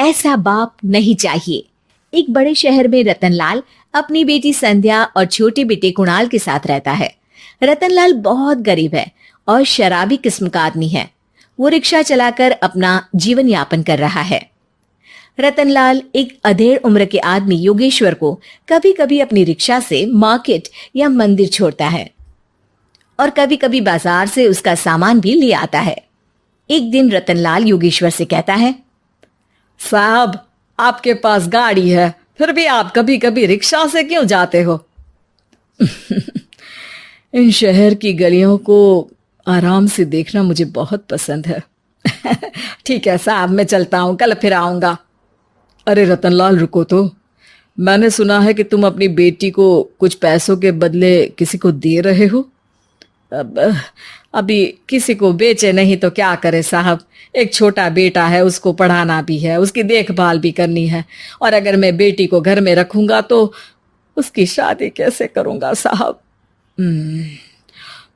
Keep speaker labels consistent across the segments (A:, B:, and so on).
A: ऐसा बाप नहीं चाहिए। एक बड़े शहर में रतनलाल अपनी बेटी संध्या और छोटे बेटे कुणाल के साथ रहता है। रतनलाल बहुत गरीब है और शराबी किस्म का आदमी है। वो रिक्शा चलाकर अपना जीवन यापन कर रहा है। रतनलाल एक अधेड़ उम्र के आदमी योगेश्वर को कभी कभी अपनी रिक्शा से मार्केट या मंदिर छोड़ता है और कभी कभी बाजार से उसका सामान भी ले आता है। एक दिन रतनलाल योगेश्वर से कहता है,
B: साहब, आपके पास गाड़ी है, फिर भी आप कभी कभी रिक्शा से क्यों जाते हो? इन शहर की गलियों को आराम से देखना मुझे बहुत पसंद है। ठीक है साहब, मैं चलता हूँ, कल फिर आऊंगा। अरे रतनलाल, रुको तो। मैंने सुना है कि तुम अपनी बेटी को कुछ पैसों के बदले किसी को दे रहे हो। अभी किसी को बेचे नहीं तो क्या करे साहब। एक छोटा बेटा है, उसको पढ़ाना भी है, उसकी देखभाल भी करनी है, और अगर मैं बेटी को घर में रखूंगा तो उसकी शादी कैसे करूंगा साहब।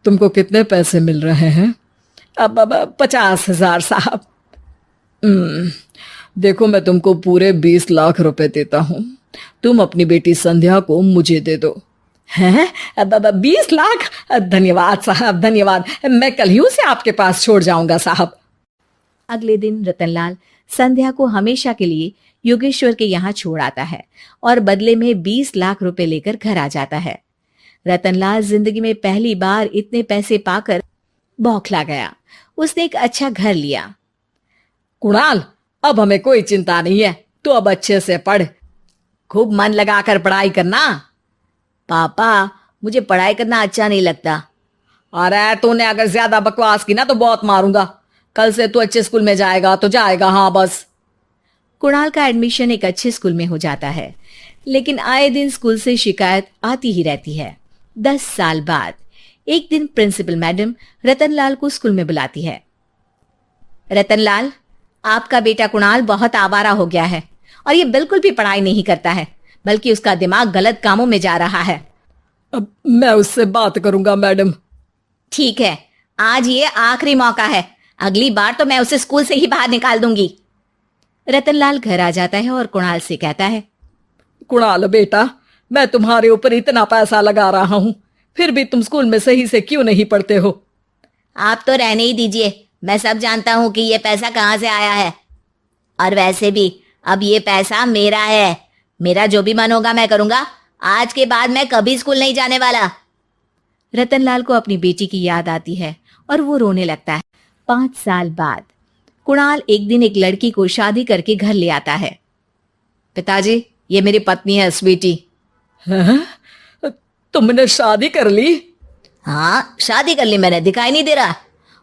B: तुमको कितने पैसे मिल रहे हैं? अब 50,000 साहब। देखो, मैं तुमको पूरे 20 लाख रुपए देता हूं। तुम अपनी बेटी संध्या को मुझे दे दो। हैं? 20 लाख? धन्यवाद साहब, धन्यवाद। मैं कल ही उसे आपके पास छोड़ जाऊंगा साहब।
A: अगले दिन रतनलाल संध्या को हमेशा के लिए योगेश्वर के यहाँ छोड़ आता है और बदले में 20 लाख रुपए लेकर घर आ जाता है। रतनलाल जिंदगी में पहली बार इतने पैसे पाकर बौखला गया। उसने एक अच्छा घर लिया।
B: कुणाल, अब हमें कोई चिंता नहीं है, तू अब अच्छे से पढ़, खूब मन लगाकर पढ़ाई करना।
A: पापा, मुझे पढ़ाई करना अच्छा नहीं लगता।
B: अरे तूने अगर ज्यादा बकवास की ना तो बहुत मारूंगा। कल से तू अच्छे स्कूल में जाएगा तो जाएगा, हाँ बस।
A: कुणाल का एडमिशन एक अच्छे स्कूल में हो जाता है, लेकिन आए दिन स्कूल से शिकायत आती ही रहती है। 10 साल बाद एक दिन प्रिंसिपल मैडम रतनलाल को स्कूल में बुलाती है। रतनलाल, आपका बेटा कुणाल बहुत आवारा हो गया है और ये बिल्कुल भी पढ़ाई नहीं करता है, बल्कि उसका दिमाग गलत कामों में जा रहा है।
B: अब मैं उससे बात करूंगा मैडम।
A: ठीक है, आज ये आखिरी मौका है, अगली बार तो मैं उसे स्कूल से ही बाहर निकाल दूंगी। रतनलाल घर आ जाता है और कुणाल से कहता है,
B: कुणाल बेटा, मैं तुम्हारे ऊपर इतना पैसा लगा रहा हूं, फिर भी तुम स्कूल में सही से क्यों नहीं पढ़ते हो?
A: आप तो रहने ही दीजिए, मैं सब जानता हूं कि ये पैसा कहां से आया है। और वैसे भी अब ये पैसा मेरा है, मेरा जो भी मन होगा मैं करूंगा। आज के बाद मैं कभी स्कूल नहीं जाने वाला। रतनलाल को अपनी बेटी की याद आती है और वो रोने लगता है। 5 साल बाद कुणाल एक दिन एक लड़की को शादी करके घर ले आता है।
B: पिताजी, ये मेरी पत्नी है स्वीटी। तुमने शादी कर ली?
A: हाँ, शादी कर ली मैंने, दिखाई नहीं दे रहा।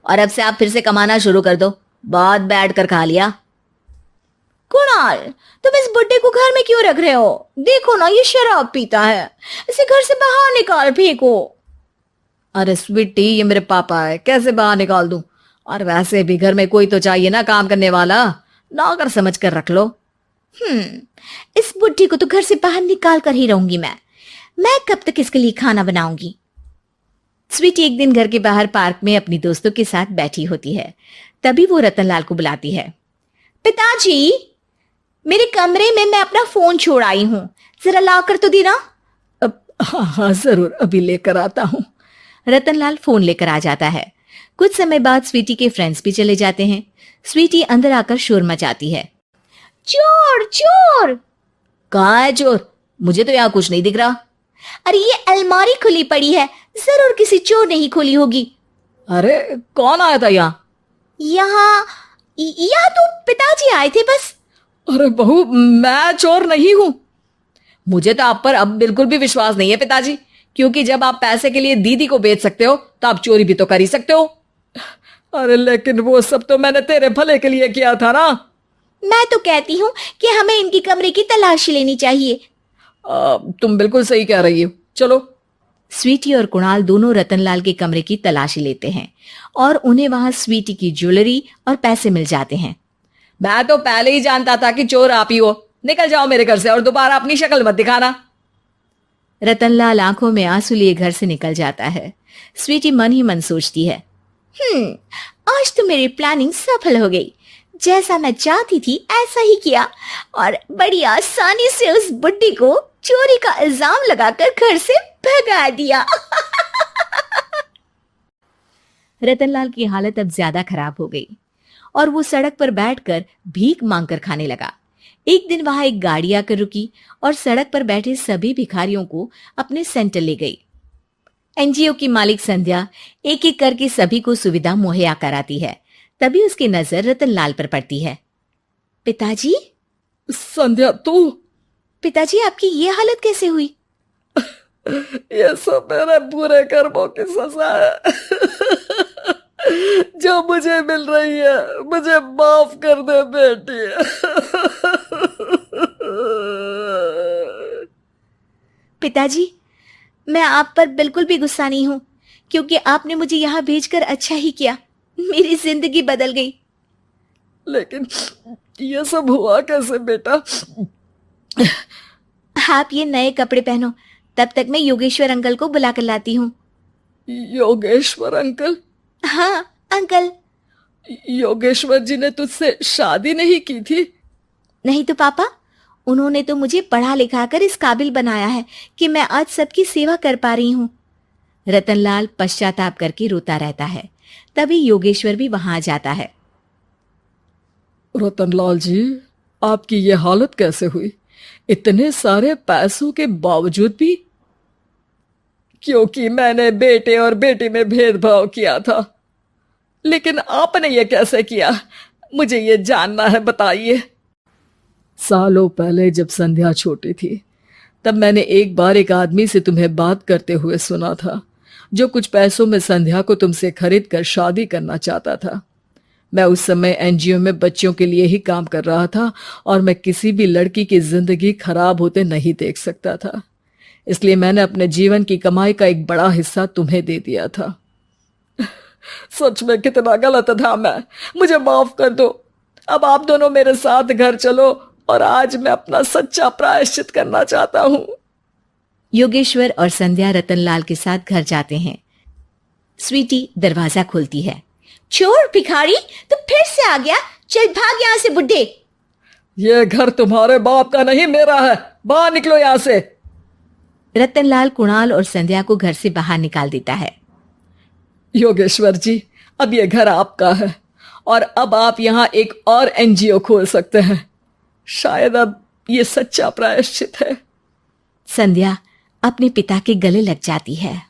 A: और अब से आप फिर से कमाना शुरू कर दो, बहुत बैठ कर खा लिया। कुणाल, तुम इस बुड्ढे को घर में क्यों रख रहे हो? देखो ना, ये शराब पीता है, इसे घर से बाहर निकाल फेंको।
B: अरे स्वीटी, ये मेरे पापा है, कैसे बाहर निकाल दूं? और वैसे भी घर में कोई तो चाहिए ना काम करने वाला, नौकर समझ कर रख लो।
A: इस बुड्ढी को तो घर से बाहर निकाल कर ही रहूंगी मैं कब तक इसके लिए खाना बनाऊंगी। स्वीटी एक दिन घर के बाहर पार्क में अपनी दोस्तों के साथ बैठी होती है। तभी वो रतनलाल को बुलाती है। पिताजी, मेरे कमरे में मैं अपना फोन छोड़ आई हूं, जरा ला कर तो देना।
B: हाँ जरूर, अभी लेकर आता हूं।
A: रतनलाल फोन लेकर आ जाता है। कुछ समय बाद स्वीटी के फ्रेंड्स भी चले जाते हैं। स्वीटी अंदर आकर शोर मचाती है। चोर चोर! कहाँ है चोर? मुझे तो यहाँ कुछ नहीं दिख रहा। अरे ये अलमारी खुली पड़ी है, जरूर किसी चोर ने ही खोली होगी।
B: अरे कौन आया था यहाँ?
A: यहाँ तो पिताजी आए थे बस।
B: अरे बहू, मैं चोर नहीं हूं। मुझे तो आप पर अब बिल्कुल भी विश्वास नहीं है पिताजी, क्योंकि जब आप पैसे के लिए दीदी को बेच सकते हो तो आप चोरी भी तो कर ही सकते हो। अरे लेकिन वो सब तो मैंने तेरे भले के लिए किया था ना।
A: मैं तो कहती हूँ कि हमें इनकी कमरे की तलाशी लेनी चाहिए।
B: तुम बिल्कुल सही कह रही हो, चलो।
A: स्वीटी और कुणाल दोनों रतनलाल के कमरे की तलाशी लेते हैं और उन्हें वहां स्वीटी की ज्वेलरी और पैसे मिल जाते हैं।
B: मैं तो पहले ही जानता था कि चोर आप ही हो। निकल जाओ मेरे घर से और दोबारा अपनी शक्ल मत दिखाना।
A: रतनलाल आंखों में आंसू लिए घर से निकल जाता है। स्वीटी मन ही मन सोचती है, आज तो मेरी प्लानिंग सफल हो गई। जैसा मैं चाहती थी ऐसा ही किया और बड़ी आसानी से उस बुड्ढी को चोरी का इल्जाम लगाकर घर से भगा दिया। रतनलाल की हालत अब ज्यादा खराब हो गई और वो सड़क पर बैठकर भीख मांगकर खाने लगा। एक दिन वहां एक गाड़ी आकर रुकी और सड़क पर बैठे सभी भिखारियों को अपने सेंटर ले गई। एनजीओ की मालिक संध्या एक एक करके सभी को सुविधा मुहैया कराती है। तभी उसकी नजर रतनलाल पर पड़ती है। पिताजी?
B: संध्या तू?
A: पिताजी, आपकी ये हालत कैसे हुई?
B: ये सब मेरे बुरे कर्मों की सजा है जो मुझे मिल रही है। मुझे माफ कर दे बेटी।
A: पिताजी, मैं आप पर बिल्कुल भी गुस्सा नहीं हूं, क्योंकि आपने मुझे यहां भेजकर अच्छा ही किया। मेरी जिंदगी बदल गई।
B: लेकिन ये सब हुआ कैसे बेटा?
A: आप ये नए कपड़े पहनो, तब तक मैं योगेश्वर अंकल को बुला कर लाती हूँ।
B: योगेश्वर अंकल?
A: हाँ अंकल।
B: योगेश्वर जी ने तुझसे शादी नहीं की थी?
A: नहीं तो पापा, उन्होंने तो मुझे पढ़ा लिखा कर इस काबिल बनाया है कि मैं आज सबकी सेवा कर पा रही हूँ। रतनलाल पश्चाताप करके रोता रहता है। तभी योगेश्वर भी वहां आ जाता है।
B: रतनलाल जी, आपकी ये हालत कैसे हुई? इतने सारे पैसों के बावजूद भी? क्योंकि मैंने बेटे और बेटी में भेदभाव किया था। लेकिन आपने ये कैसे किया? मुझे ये जानना है, बताइए। सालों पहले जब संध्या छोटी थी, तब मैंने एक बार एक आदमी से तुम्हें बात करते हुए सुना था, जो कुछ पैसों में संध्या को तुमसे खरीद कर शादी करना चाहता था। मैं उस समय एनजीओ में बच्चों के लिए ही काम कर रहा था और मैं किसी भी लड़की की जिंदगी खराब होते नहीं देख सकता था। इसलिए मैंने अपने जीवन की कमाई का एक बड़ा हिस्सा तुम्हें दे दिया था। सच में कितना गलत था मैं। मुझे माफ कर दो। अब आप दोनों मेरे साथ घर चलो और आज मैं अपना सच्चा प्रायश्चित करना चाहता हूं।
A: योगेश्वर और संध्या रतनलाल के साथ घर जाते हैं। स्वीटी दरवाजा खोलती है। चोर भिखारी, तू फिर से आ गया? चल भाग यहाँ से बुड्ढे।
B: ये घर तुम्हारे बाप का नहीं, मेरा है। बाहर निकलो यहाँ से।
A: रतनलाल कुणाल और संध्या को घर से बाहर निकाल देता है।
B: योगेश्वर जी, अब ये घर आपका है और अब आप यहाँ एक और एनजीओ खोल सकते हैं। शायद अब ये सच्चा प्रायश्चित है।
A: संध्या अपने पिता के गले लग जाती है।